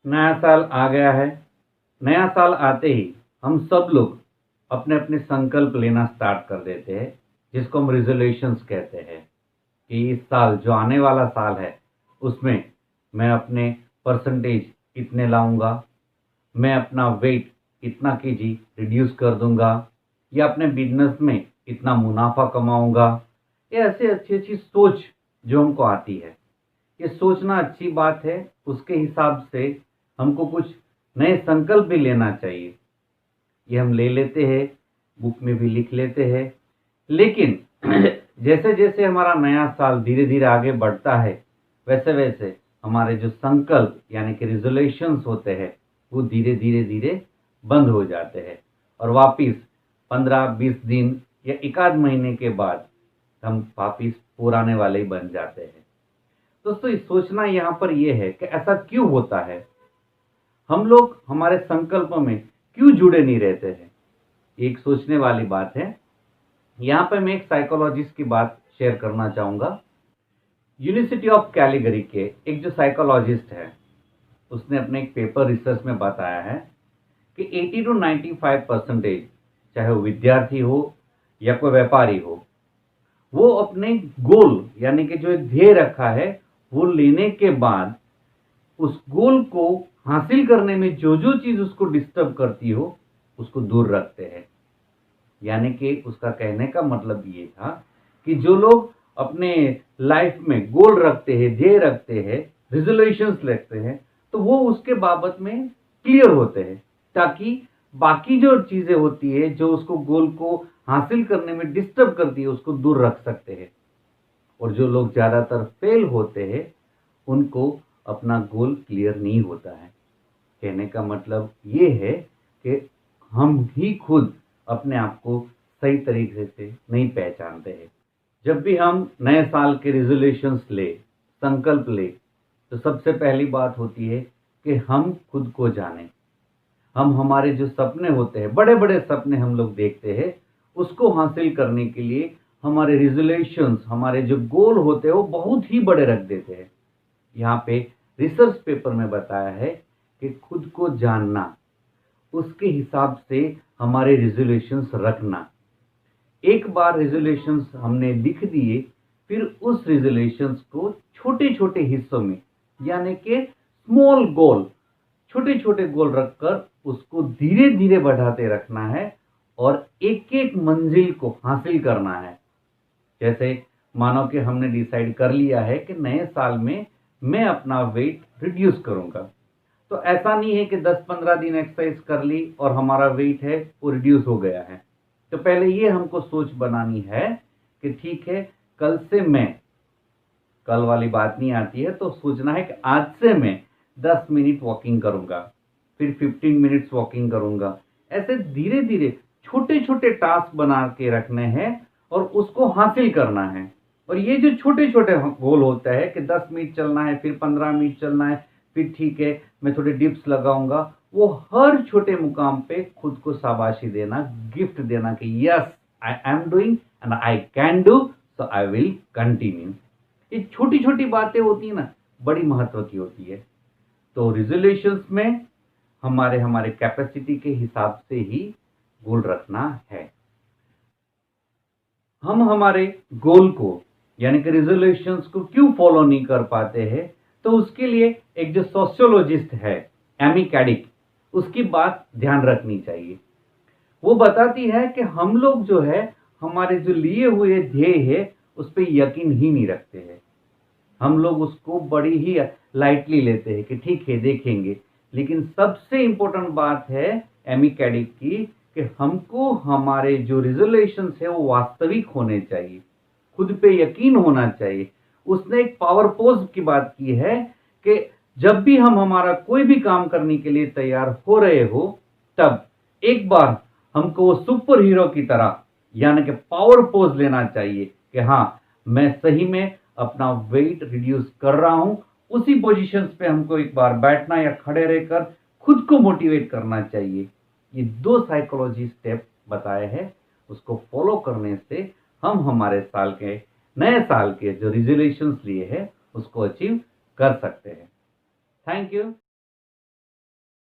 नया साल आ गया है। नया साल आते ही हम सब लोग अपने अपने संकल्प लेना स्टार्ट कर देते हैं, जिसको हम रिजोल्यूशंस कहते हैं कि इस साल जो आने वाला साल है उसमें मैं अपने परसेंटेज इतने लाऊंगा, मैं अपना वेट इतना केजी रिड्यूस कर दूंगा, या अपने बिजनेस में इतना मुनाफा कमाऊंगा। ये ऐसे अच्छी अच्छी सोच जो हमको आती है, ये सोचना अच्छी बात है। उसके हिसाब से हमको कुछ नए संकल्प भी लेना चाहिए। ये हम ले लेते हैं, बुक में भी लिख लेते हैं, लेकिन जैसे जैसे हमारा नया साल धीरे धीरे आगे बढ़ता है, वैसे वैसे हमारे जो संकल्प यानी कि रिजोल्यूशंस होते हैं वो धीरे धीरे धीरे बंद हो जाते हैं, और वापिस 15-20 दिन या एक आध महीने के बाद हम वापिस पुराने वाले ही बन जाते हैं। दोस्तों, ये सोचना यहाँ पर यह है कि ऐसा क्यों होता है, हम लोग हमारे संकल्प में क्यों जुड़े नहीं रहते हैं। एक सोचने वाली बात है। यहाँ पर मैं एक साइकोलॉजिस्ट की बात शेयर करना चाहूँगा। यूनिवर्सिटी ऑफ कैलिगरी के एक जो साइकोलॉजिस्ट है, उसने अपने एक पेपर रिसर्च में बताया है कि 80 to 95%, चाहे वो विद्यार्थी हो या कोई व्यापारी हो, वो अपने गोल यानी कि जो एक ध्येय रखा है वो लेने के बाद उस गोल को हासिल करने में जो जो चीज उसको डिस्टर्ब करती हो उसको दूर रखते हैं। यानी कि उसका कहने का मतलब ये था कि जो लोग अपने लाइफ में गोल रखते हैं, ध्येय रखते हैं, रिजोल्यूशंस रखते हैं, तो वो उसके बाबत में क्लियर होते हैं, ताकि बाकी जो चीजें होती है जो उसको गोल को हासिल करने में डिस्टर्ब करती है उसको दूर रख सकते हैं। और जो लोग ज्यादातर फेल होते हैं उनको अपना गोल क्लियर नहीं होता है। कहने का मतलब ये है कि हम ही खुद अपने आप को सही तरीके से नहीं पहचानते हैं। जब भी हम नए साल के रिजोल्यूशंस ले, संकल्प ले, तो सबसे पहली बात होती है कि हम खुद को जानें। हम हमारे जो सपने होते हैं, बड़े बड़े सपने हम लोग देखते हैं, उसको हासिल करने के लिए हमारे रिजोल्यूशंस, हमारे जो गोल होते हैं वो बहुत ही बड़े रख देते हैं। यहाँ पे रिसर्च पेपर में बताया है कि खुद को जानना, उसके हिसाब से हमारे रिजोल्यूशंस रखना। एक बार रिजोल्यूशंस हमने लिख दिए, फिर उस रिजोल्यूशंस को छोटे छोटे हिस्सों में यानी कि स्मॉल गोल, छोटे छोटे गोल रखकर उसको धीरे धीरे बढ़ाते रखना है और एक एक मंजिल को हासिल करना है। जैसे मानो कि हमने डिसाइड कर लिया है कि नए साल में मैं अपना वेट रिड्यूस करूंगा, तो ऐसा नहीं है कि 10-15 दिन एक्सरसाइज कर ली और हमारा वेट है वो रिड्यूस हो गया है। तो पहले ये हमको सोच बनानी है कि ठीक है, कल से मैं, कल वाली बात नहीं आती है, तो सोचना है कि आज से मैं 10 मिनट वॉकिंग करूंगा, फिर 15 मिनट्स वॉकिंग करूंगा। ऐसे धीरे धीरे छोटे छोटे टास्क बना के रखने हैं और उसको हासिल करना है। और ये जो छोटे छोटे गोल होता है कि 10 मिनट चलना है, फिर 15 मिनट चलना है, फिर ठीक है मैं थोड़े डिप्स लगाऊंगा, वो हर छोटे मुकाम पे खुद को शाबाशी देना, गिफ्ट देना कि yes, I am doing and I can do, so I will continue. ये छोटी छोटी बातें होती है ना, बड़ी महत्व की होती है। तो रिजोल्यूशंस में हमारे हमारे कैपेसिटी के हिसाब से ही गोल रखना है। हम हमारे गोल को यानी कि रिजोल्यूशंस को क्यों फॉलो नहीं कर पाते हैं, तो उसके लिए एक जो सोशियोलॉजिस्ट है एमी कैडिक, उसकी बात ध्यान रखनी चाहिए। वो बताती है कि हम लोग जो है हमारे जो लिए हुए ध्येय है उस पर यकीन ही नहीं रखते हैं। हम लोग उसको बड़ी ही लाइटली लेते हैं कि ठीक है देखेंगे। लेकिन सबसे इंपॉर्टेंट बात है एमी कैडिक की कि हमको हमारे जो रिजोल्यूशंस है वो वास्तविक होने चाहिए, खुद पे यकीन होना चाहिए। उसने एक पावर पोज की बात की है कि जब भी हम हमारा कोई भी काम करने के लिए तैयार हो रहे हो, तब एक बार हमको वो सुपर हीरो की तरह यानी कि पावर पोज लेना चाहिए कि हाँ, मैं सही में अपना वेट रिड्यूस कर रहा हूं। उसी पोजीशंस पे हमको एक बार बैठना या खड़े रहकर खुद को मोटिवेट करना चाहिए। ये 2 साइकोलॉजी स्टेप बताए हैं, उसको फॉलो करने से हम हमारे साल के, नए साल के जो रिजोल्यूशंस लिए हैं उसको अचीव कर सकते हैं। Thank you.